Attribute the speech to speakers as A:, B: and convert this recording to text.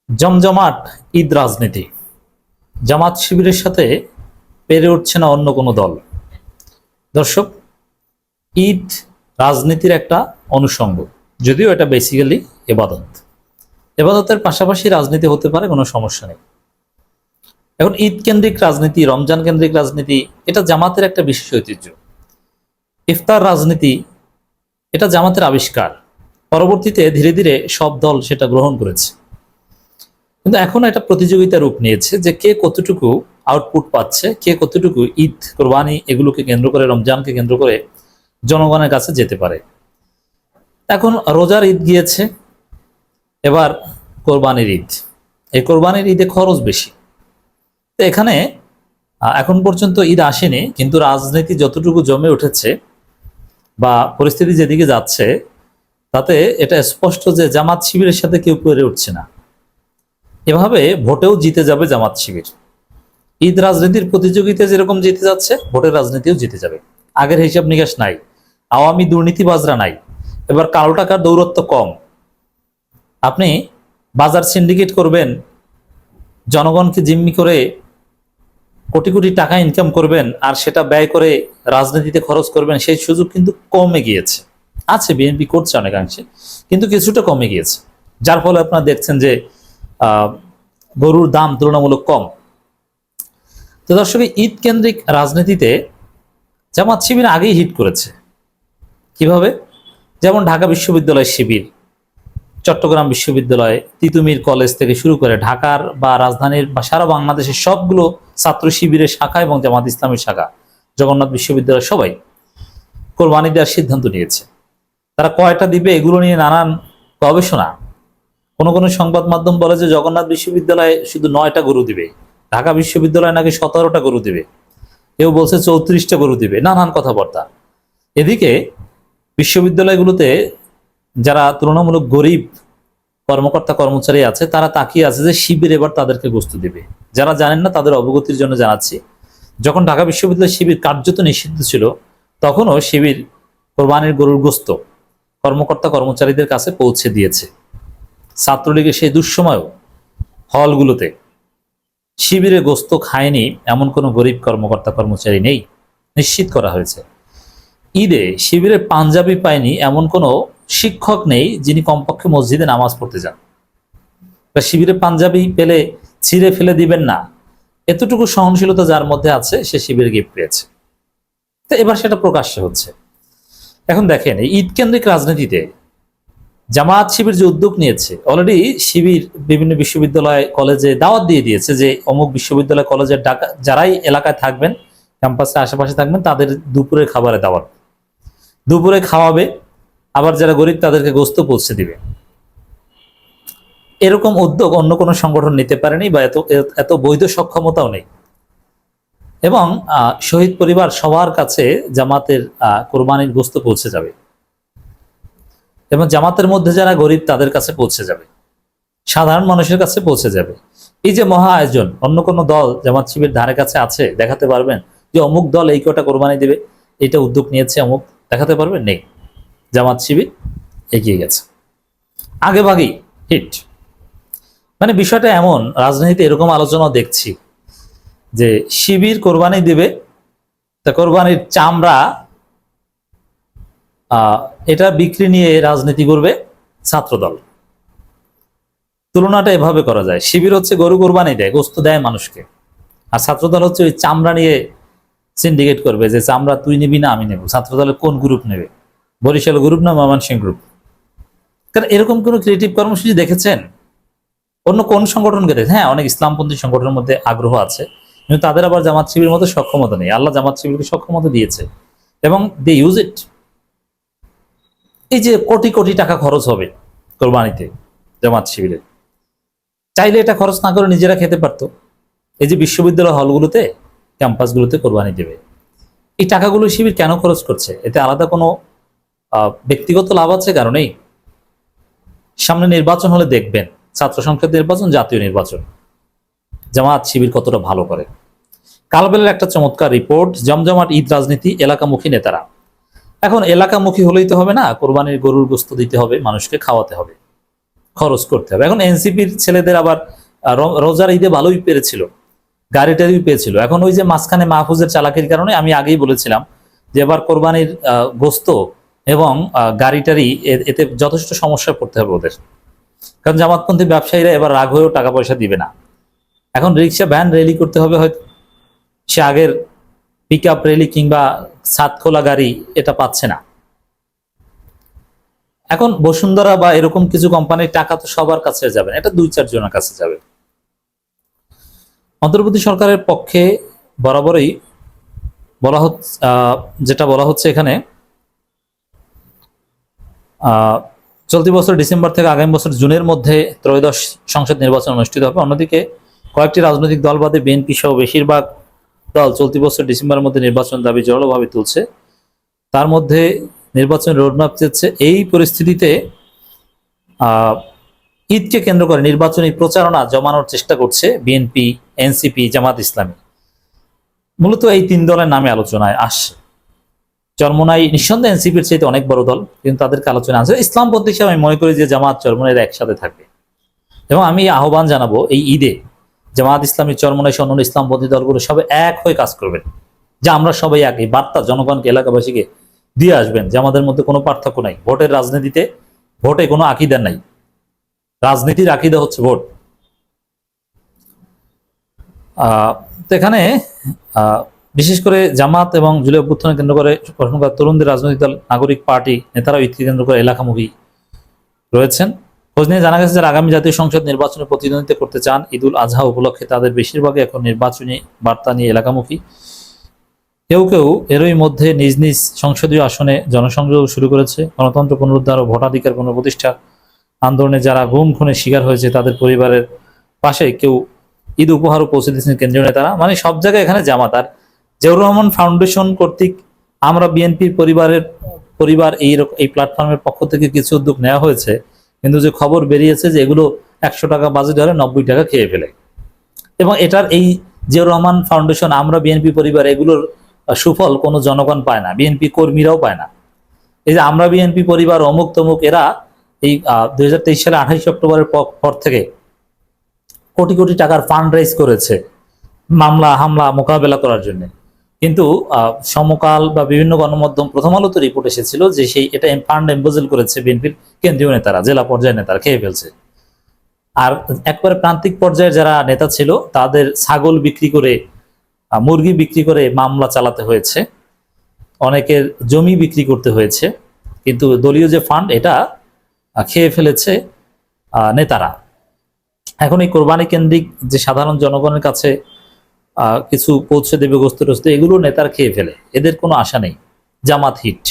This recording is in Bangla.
A: জমজমাট ঈদ রাজনীতি, জামাত শিবিরের সাথে পেরে উঠছে না অন্য কোনো দল। দর্শক, ঈদ রাজনীতির একটা অনুষঙ্গ, যদিও এটা বেসিক্যালি এবাদত। এবাদতের পাশাপাশি রাজনীতি হতে পারে, কোনো সমস্যা নেই। এখন ঈদ কেন্দ্রিক রাজনীতি, রমজান কেন্দ্রিক রাজনীতি, এটা জামাতের একটা বিশেষ ঐতিহ্য। ইফতার রাজনীতি, এটা জামাতের আবিষ্কার। পরবর্তীতে ধীরে ধীরে সব দল সেটা গ্রহণ করেছে, কিন্তু এখন এটা প্রতিযোগিতার রূপ নিয়েছে যে কে কতটুকু আউটপুট পাচ্ছে, কে কতটুকু ঈদ, কোরবানি এগুলোকে কেন্দ্র করে, রমজানকে কেন্দ্র করে জনগণের কাছে যেতে পারে। এখন রোজার ঈদ গিয়েছে, এবার কোরবানির ঈদ। এই কোরবানির ঈদে খরচ বেশি। তো এখানে এখন পর্যন্ত ঈদ আসেনি, কিন্তু রাজনীতি যতটুকু জমে উঠেছে বা পরিস্থিতি যেদিকে যাচ্ছে, তাতে এটা স্পষ্ট যে জামাত শিবিরের সাথে কেউ পেরে উঠছে না। এভাবে ভোটেও জিতে যাবে জামাত শিবির। ঈদ রাজনীতির প্রতিযোগিতা যেরকম জিতে যাচ্ছে, ভোটের রাজনীতিও জিতে যাবে। আগের হিসাব নিকাশ নাই, আওয়ামী দুর্নীতিবাজরা নাই, এবার কালো টাকার দৌরত্ব কম। আপনি বাজার সিন্ডিকেট করবেন, জনগণকে জিম্মি করে কোটি কোটি টাকা ইনকাম করবেন, আর সেটা ব্যয় করে রাজনীতিতে খরচ করবেন, সেই সুযোগ কিন্তু কমে গিয়েছে। আছে, বিএনপি করছে অনেকাংশে, কিন্তু কিছুটা কমে গিয়েছে। যার ফলে আপনারা দেখছেন যে গরুর দাম তুলনামূলক কম। তো দর্শক, ঈদ কেন্দ্রিক রাজনীতিতে জামাত শিবির আগেই হিট করেছে। কিভাবে? যেমন ঢাকা বিশ্ববিদ্যালয় শিবির, চট্টগ্রাম বিশ্ববিদ্যালয়, তিতুমির কলেজ থেকে শুরু করে ঢাকার বা রাজধানীর বা সারা বাংলাদেশের সবগুলো ছাত্র শিবিরের শাখা এবং জামাত ইসলামের শাখা, জগন্নাথ বিশ্ববিদ্যালয়, সবাই কোরবানি দেওয়ার সিদ্ধান্ত নিয়েছে। তারা কয়টা দিবে এগুলো নিয়ে নানান গবেষণা। কোনো কোনো সংবাদ মাধ্যম বলে যে জগন্নাথ বিশ্ববিদ্যালয়ে শুধু 9টা গরু দিবে, ঢাকা বিশ্ববিদ্যালয় নাকি 17টা গরু দিবে, কেউ বলছে 34টা গরু দিবে, নানান কথাবার্তা। এদিকে বিশ্ববিদ্যালয়গুলোতে যারা তুলনামূলক গরিব কর্মকর্তা কর্মচারী আছে, তারা তাকিয়ে আছে যে শিবির এবার তাদেরকে গোস্ত দিবে। যারা জানেন না তাদের অবগতির জন্য জানাচ্ছি, যখন ঢাকা বিশ্ববিদ্যালয় শিবির কার্যত নিষিদ্ধ ছিল, তখনও শিবির কোরবানির গরুর গোস্ত কর্মকর্তা কর্মচারীদের কাছে পৌঁছে দিয়েছে। ছাত্রলীগের সেই দুঃসময়েও হলগুলোতে শিবিরে গোস্ত খায়নি এমন কোনো গরিব কর্মকর্তা কর্মচারী নেই, নিশ্চিত করা হয়েছে। ঈদে শিবিরে পাঞ্জাবি পায়নি এমন কোনো শিক্ষক নেই যিনি কমপক্ষে মসজিদে নামাজ পড়তে যান। বা শিবিরে পাঞ্জাবি পেলে ছিঁড়ে ফেলে দিবেন না, এতটুকু সহনশীলতা যার মধ্যে আছে, সে শিবিরে গিফট পেয়েছে। তো এবার সেটা প্রকাশ্য হচ্ছে। এখন দেখেন, এই ঈদ কেন্দ্রিক রাজনীতিতে জামাত শিবির যে উদ্যোগ নিয়েছে, অলরেডি শিবির বিভিন্ন বিশ্ববিদ্যালয় কলেজে দাওয়াত দিয়ে দিয়েছে যে অমুক বিশ্ববিদ্যালয় কলেজের যারাই এলাকায় থাকবেন, ক্যাম্পাসের আশেপাশে থাকবেন, তাদের দুপুরের খাবারে দাওয়াত, দুপুরে খাওয়াবে, আবার যারা গরিব তাদেরকে গোস্ত পৌঁছে দিবে। এরকম উদ্যোগ অন্য কোনো সংগঠন নিতে পারেনি, বা এত বৈধ সক্ষমতাও নেই। এবং শহীদ পরিবার সবার কাছে জামাতের কোরবানির গোস্ত পৌঁছে যাবে, এবং জামাতের মধ্যে যারা গরিব তাদের কাছে পৌঁছে যাবে, সাধারণ মানুষের কাছে পৌঁছে যাবে। এই যে মহা আয়োজন, অন্য কোনো দল জামাত শিবির ধারে কাছে আছে দেখাতে পারবেন যে অমুক দল এই কটা কোরবানি দেবে, এটা উদ্যোগ নিয়েছে অমুক, দেখাতে পারবেন? নেই। জামাত শিবির এগিয়ে গেছে, আগে ভাগেই হিট। মানে বিষয়টা এমন, রাজনীতিতে এরকম আলোচনা দেখছি যে শিবির কোরবানি দেবে, তা কোরবানির চামড়া এটা বিক্রি নিয়ে রাজনীতি করবে ছাত্রদল। তুলনাটা এভাবে করা যায়, শিবির হচ্ছে গরু কোরবানি দেয়, গোস্ত দেয় মানুষকে, আর ছাত্রদল হচ্ছে ওই চামড়া নিয়ে সিন্ডিকেট করবে যে চামড়া তুই নিবি না আমি নেব। ছাত্রদলের কোন গ্রুপ নেবে? বরিশাল গ্রুপ না ময়মনসিংহ গ্রুপ? কারণ এরকম কোন ক্রিয়েটিভ কর্মসূচি দেখেছেন অন্য কোন সংগঠনকে? দেখে হ্যাঁ, অনেক ইসলামপন্থী সংগঠনের মধ্যে আগ্রহ আছে, কিন্তু তাদের আবার জামাত শিবির মতো সক্ষমতা নেই। আল্লাহ জামাত শিবিরকে সক্ষমতা দিয়েছে এবং দে ইউজ ইট। এই যে কোটি কোটি টাকা খরচ হবে কোরবানিতে জামাত শিবিরের, চাইলে এটা খরচ না করে নিজেরা খেতে পারতো। এই যে বিশ্ববিদ্যালয় হলগুলোতে, ক্যাম্পাসগুলোতে কোরবানি দেবে, এই টাকাগুলো শিবির কেন খরচ করছে? এতে আলাদা কোনো ব্যক্তিগত লাভ আছে? কারণেই সামনে নির্বাচন হলে দেখবেন, ছাত্র সংসদ নির্বাচন, জাতীয় নির্বাচন, জামাত শিবির কতটা ভালো করে। কালবেলার একটা চমৎকার রিপোর্ট, জমজমাট ঈদ রাজনীতি, এলাকামুখী নেতারা। এখন এলাকামুখী হলেই তো হবে না, কোরবানির গরুর গোস্ত দিতে হবে, মানুষকে খাওয়াতে হবে। খরচ করতে হবে। এখন এনসিপির ছেলেদের আবার রোজার ঈদে ভালোই পেরেছিল, গাড়ি টাড়িও পেয়েছিল। এখন ওই যে মাঝখানে মাহফুজের চালাকির কারণে আমি আগেই বলেছিলাম যে এবার কোরবানির গোস্ত এবং গাড়ি টাড়ি এতে যথেষ্ট সমস্যায় পড়তে হবে ওদের। কারণ জামাতপন্থী ব্যবসায়ীরা এবার রাগ হয়েও টাকা পয়সা দিবে না। এখন রিক্সা ভ্যান রেলি করতে হবে, হয়তো সে আগের পিক আপ রেলি কিংবা ছাদ খোলা গাড়ি এটা পাচ্ছে না। এখন বসুন্ধরা বা এরকম কিছু কোম্পানির টাকা তো সবার কাছে যাবে না, এটা 2-4 জনের কাছে যাবে। অন্তর্বর্তী সরকারের পক্ষে বরাবরই বলা হচ্ছে, যেটা বলা হচ্ছে এখানে, চলতি বছর ডিসেম্বর থেকে আগামী বছর জুনের মধ্যে ত্রয়োদশ সংসদ নির্বাচন অনুষ্ঠিত হবে। অন্যদিকে কয়েকটি রাজনৈতিক দল বাদে বিএনপি সহ বেশিরভাগ দল চলতি বছর ডিসেম্বরের মধ্যে নির্বাচন দাবি জোরালোভাবে তুলছে। তার মধ্যে নির্বাচন রোডম্যাপ চেয়েছে। এই পরিস্থিতিতে ঈদকে কেন্দ্র করে নির্বাচনী প্রচারণা জমানোর চেষ্টা করছে বিএনপি, এনসিপি, জামাত ইসলামী। মূলত এই 3 দলের নামে আলোচনায় আসছে। চরমোনাই নিঃসন্দেহে এনসিপির চাইতে অনেক বড় দল, কিন্তু তাদেরকে আলোচনা আছে। ইসলামপন্থী হিসেবে আমি মনে করি যে জামাত চরমোনাইরা একসাথে থাকবে, এবং আমি আহ্বান জানাবো এই ঈদে জামাত ইসলামী, চরমোনাই সহ অন্যান্য ইসলামপন্থী দলগুলো সবাই এক হয়ে কাজ করবেন, যে আমরা সবাই এক। এই বার্তা জনগণকে, এলাকাবাসীকে দিয়ে আসবেন যে আমাদের মধ্যে কোনো পার্থক্য নাই। ভোটের রাজনীতিতে ভোটে কোনো আকিদা নাই, রাজনীতির আকিদা হচ্ছে ভোট। তো এখানে বিশেষ করে জামাত এবং জুলাই অভ্যুত্থানকে কেন্দ্র করে গঠন করা তরুণদের রাজনৈতিক দল, নাগরিক পার্টি নেতারাও ঈদকে কেন্দ্র করে এলাকামুখী রয়েছেন। খোঁজ নিয়ে জানা গেছে যারা আগামী জাতীয় সংসদ নির্বাচনে প্রতিদ্বন্দ্বিতা করতে চান, ঈদুল আজহা উপলক্ষে তাদের বেশিরভাগই এখন নির্বাচনী বার্তা নিয়ে এলাকামুখী। কেউ কেউ এরই মধ্যে নিজ নিজ সংসদীয় আসনে জনসংযোগ শুরু করেছে। গণতন্ত্র পুনরুদ্ধার ও ভোটাধিকার পুনঃপ্রতিষ্ঠা আন্দোলনে যারা গুম খুনের শিকার হয়েছে তাদের পরিবারের পাশে কেউ ঈদ উপহারও পৌঁছে দিয়েছেন কেন্দ্রীয় নেতারা। মানে সব জায়গায় এখানে জামাত। আর জিয়াউর রহমান ফাউন্ডেশন কর্তৃক আমরা বিএনপির পরিবার এই প্ল্যাটফর্মের পক্ষ থেকে কিছু উদ্যোগ নেওয়া হয়েছে, কিন্তু যে খবর বেরিয়েছে যে এগুলো 100 টাকা বাজেট হলে 90 টাকা খেয়ে ফেলে। এবং এটার এই জিয়াউর রহমান ফাউন্ডেশন, আমরা বিএনপি পরিবার, এগুলোর সুফল কোনো জনগণ পায় না, বিএনপি কর্মীরাও পায় না। এই যে আমরা বিএনপি পরিবার অমুক তমুক, এরা এই 2023 সালে 28 অক্টোবরের পর থেকে কোটি কোটি টাকার ফান্ড রাইজ করেছে মামলা হামলা মোকাবেলা করার জন্য। কিন্তু সমকাল বা বিভিন্ন গণমাধ্যম, প্রথম আলো তো রিপোর্ট এসেছিল যে এটা ফান্ড এম্বজেল করেছে বিএনপির কেন্দ্রীয় নেতারা, জেলা পর্যায়ের নেতারা খেয়ে ফেলছে। আর একবারে প্রান্তিক পর্যায়ের যারা নেতা ছিল তাদের ছাগল বিক্রি করে, মুরগি বিক্রি করে মামলা চালাতে হয়েছে, অনেকের জমি বিক্রি করতে হয়েছে। কিন্তু দলীয় যে ফান্ড এটা খেয়ে ফেলেছে নেতারা। এখন এই কোরবানি কেন্দ্রিক যে সাধারণ জনগণের কাছে কিছু পৌঁছে দেবে গোস্ত টোস্ত, এগুলো নেতারা খেয়ে ফেলে, এদের কোনো আশা নেই। জামাত হিট।